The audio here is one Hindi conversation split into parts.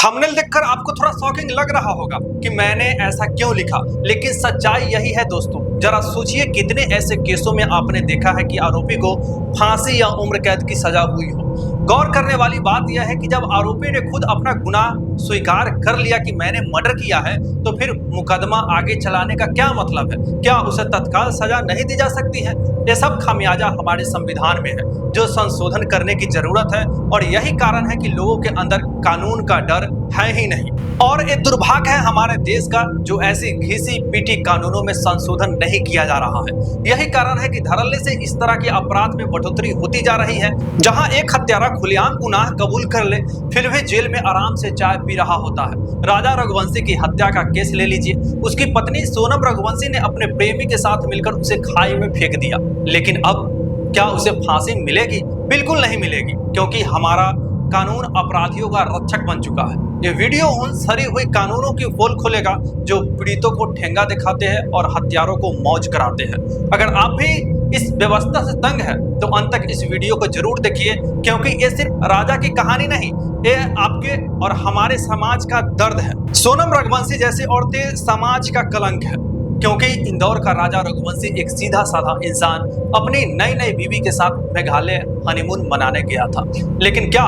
थंबनेल देखकर आपको थोड़ा शॉकिंग लग रहा होगा कि मैंने ऐसा क्यों लिखा, लेकिन सच्चाई यही है दोस्तों। जरा सोचिए कितने ऐसे केसों में आपने देखा है कि आरोपी को फांसी या उम्र कैद की सजा हुई हो। गौर करने वाली बात यह है कि जब आरोपी ने खुद अपना गुनाह स्वीकार कर लिया कि मैंने मर्डर किया है, तो फिर मुकदमा आगे चलाने का क्या मतलब है? क्या उसे तत्काल सजा नहीं दी जा सकती है? ये सब खामियाजा हमारे संविधान में है, जो संशोधन करने की जरूरत है। और यही कारण है कि लोगों के अंदर कानून का डर है ही नहीं। और ये दुर्भाग्य है हमारे देश का, जो ऐसी घिसी पीटी कानूनों में संशोधन नहीं किया जा रहा है। यही कारण है कि धड़ल्ले से इस तरह के अपराध में बढ़ोतरी होती जा रही है। जहां एक हत्यारा खुलेआम गुनाह कबूल कर ले, फिर भी जेल में आराम से चाय पी रहा होता है। राजा रघुवंशी की हत्या का केस ले लीजिए। उसकी पत्नी सोनम रघुवंशी ने अपने प्रेमी के साथ मिलकर उसे खाई में फेंक दिया, लेकिन अब क्या उसे फांसी मिलेगी? बिल्कुल नहीं मिलेगी, क्योंकि हमारा कानून अपराधियों का रक्षक बन चुका है। ये वीडियो उन सड़ी हुई कानूनों की पोल खोलेगा जो पीड़ितों को ठेंगा दिखाते हैं और हत्यारों को मौज कराते हैं। अगर आप भी इस व्यवस्था से तंग है तो अंत तक इस वीडियो को जरूर देखिए, क्योंकि ये सिर्फ राजा की कहानी नहीं, ये आपके और हमारे समाज का दर्द है। सोनम रघुवंशी जैसी औरतें समाज का कलंक है, क्योंकि इंदौर का राजा रघुवंशी एक सीधा साधा इंसान अपनी नई नई बीवी के साथ मेघालय हनीमून मनाने गया था। लेकिन क्या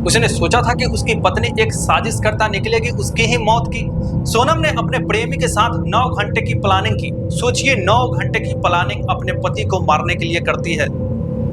उसने सोचा था कि उसकी पत्नी एक साजिश करता निकलेगी उसकी ही मौत की? सोनम ने अपने प्रेमी के साथ 9 घंटे की प्लानिंग की। सोचिए, 9 घंटे की प्लानिंग अपने पति को मारने के लिए करती है।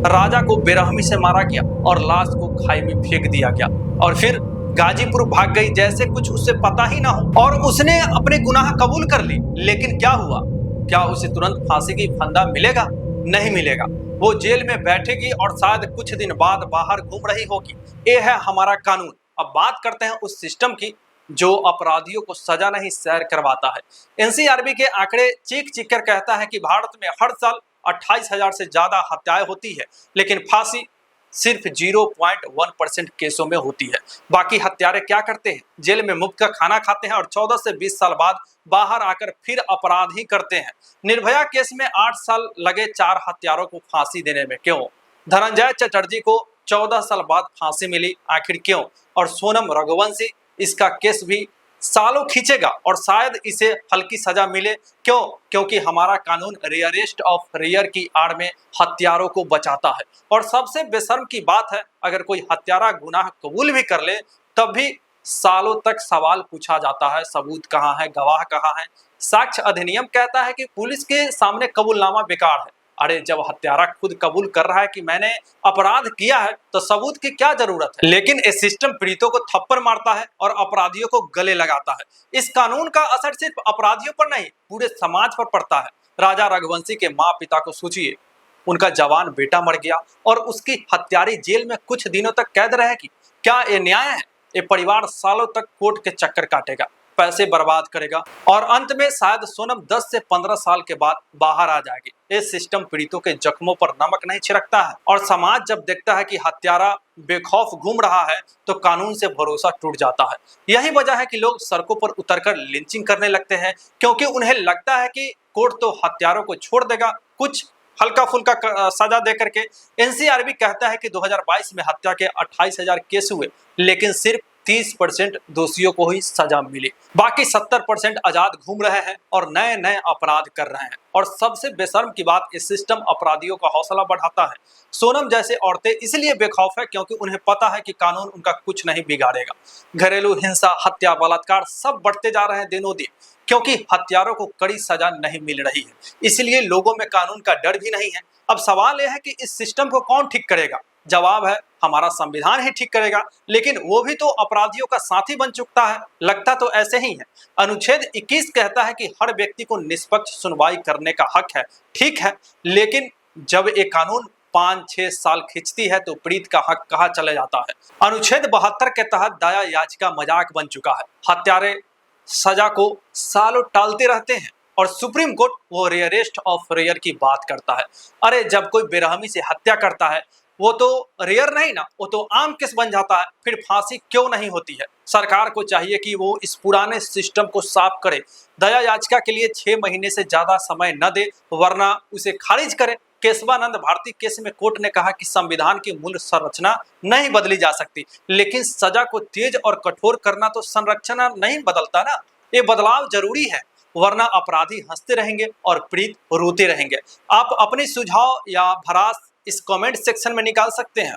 राजा को बेरहमी से मारा गया और लाश को खाई में फेंक दिया गया, और फिर गाजीपुर भाग गई जैसे कुछ उसे पता ही ना हो। और उसने अपने गुनाह कबूल कर ली। लेकिन क्या हुआ? क्या उसे तुरंत फांसी की फंदा मिलेगा? नहीं मिलेगा। वो जेल में बैठेगी और शायद कुछ दिन बाद बाहर घूम रही होगी। ये है हमारा कानून। अब बात करते हैं उस सिस्टम की जो अपराधियों को सजा नहीं सैर करवाता है। एनसीआरबी के आंकड़े चीख चीख कर कहता है कि भारत में हर साल 28,000 से ज्यादा हत्याएं होती है, लेकिन फांसी सिर्फ 0.1% केसों में होती है। बाकी हत्यारे क्या करते हैं? जेल में मुफ्त का खाना खाते हैं और 14 से 20 साल बाद बाहर आकर फिर अपराध ही करते हैं। निर्भया केस में 8 साल लगे 4 हत्यारों को फांसी देने में, क्यों? धनंजय चटर्जी को 14 साल बाद फांसी मिली, आखिर क्यों? और सोनम रघुवंशी, इसका केस भी सालों खींचेगा और शायद इसे हल्की सजा मिले, क्यों? क्योंकि हमारा कानून रेयरेस्ट ऑफ रेयर की आड़ में हत्यारों को बचाता है। और सबसे बेशर्म की बात है, अगर कोई हत्यारा गुनाह कबूल भी कर ले, तब भी सालों तक सवाल पूछा जाता है, सबूत कहाँ है, गवाह कहाँ है? साक्ष्य अधिनियम कहता है कि पुलिस के सामने कबूलनामा बेकार है। अरे, जब हत्यारा खुद कबूल कर रहा है कि मैंने अपराध किया है, तो सबूत की क्या जरूरत है? लेकिन ये सिस्टम पीड़ितों को थप्पड़ मारता है और अपराधियों को गले लगाता है। इस कानून का असर सिर्फ अपराधियों पर नहीं, पूरे समाज पर पड़ता है। राजा रघुवंशी के माँ पिता को सोचिए, उनका जवान बेटा मर गया और उसकी हत्यारी जेल में कुछ दिनों तक कैद रहेगी। क्या ये न्याय है? ये परिवार सालों तक कोर्ट के चक्कर काटेगा, पैसे बर्बाद करेगा और अंत में शायद सोनम 10 से 15 साल के बाद बाहर आ जाएगी। ये सिस्टम पीड़ितों के जख्मों पर नमक नहीं छिड़कता है, और समाज जब देखता है कि हत्यारा बेखौफ घूम रहा है, तो कानून से भरोसा टूट जाता है। यही वजह है कि लोग सड़कों पर उतरकर लिंचिंग करने लगते हैं, क्योंकि उन्हें लगता है कि कोर्ट तो हत्यारों को छोड़ देगा कुछ हल्का फुल्का सजा दे करके। एनसीआरबी कहता है कि 2022 में हत्या के 28,000 केस हुए, लेकिन सिर्फ 30% दोषियों को ही सजा मिली। बाकी 70% आजाद घूम रहे हैं और नए नए अपराध कर रहे हैं। और सबसे बेशर्म की बात, इस सिस्टम अपराधियों का हौसला बढ़ाता है। सोनम जैसे औरतें इसलिए बेखौफ है क्योंकि उन्हें पता है कि कानून उनका कुछ नहीं बिगाड़ेगा। घरेलू हिंसा, हत्या, बलात्कार सब बढ़ते जा रहे हैं दिनों दिन, क्योंकि हत्यारों को कड़ी सजा नहीं मिल रही है। इसलिए लोगों में कानून का डर भी नहीं है। अब सवाल यह है कि इस सिस्टम को कौन ठीक करेगा? जवाब है, हमारा संविधान ही ठीक करेगा। लेकिन वो भी तो अपराधियों का साथी बन चुका है। लगता तो ऐसे ही है। अनुच्छेद 21 कहता है कि हर व्यक्ति को निष्पक्ष सुनवाई करने का हक है। ठीक है, लेकिन जब एक कानून 5-6 साल खींचती है, तो पीड़ित का हक कहाँ चले जाता है? अनुच्छेद 72 के तहत दया याचिका मजाक बन चुका है। हत्यारे सजा को सालों टालते रहते हैं और सुप्रीम कोर्ट वो रेयरेस्ट ऑफ रेयर की बात करता है। अरे, जब कोई बेरहमी से हत्या करता है, वो तो रेयर नहीं ना, वो तो आम केस बन जाता है। फिर फांसी क्यों नहीं होती है? सरकार को चाहिए कि वो इस पुराने सिस्टम को साफ करे। दया याचिका के लिए 6 महीने से ज्यादा समय न दे, वरना उसे खारिज करे। केशवानंद भारती केस में कोर्ट ने कहा कि संविधान की मूल संरचना नहीं बदली जा सकती, लेकिन सजा को तेज और कठोर करना तो संरचना नहीं बदलता ना। ये बदलाव जरूरी है, वरना अपराधी हंसते रहेंगे और पीड़ित रोते रहेंगे। आप अपने सुझाव या भड़ास इस कमेंट सेक्शन में निकाल सकते हैं।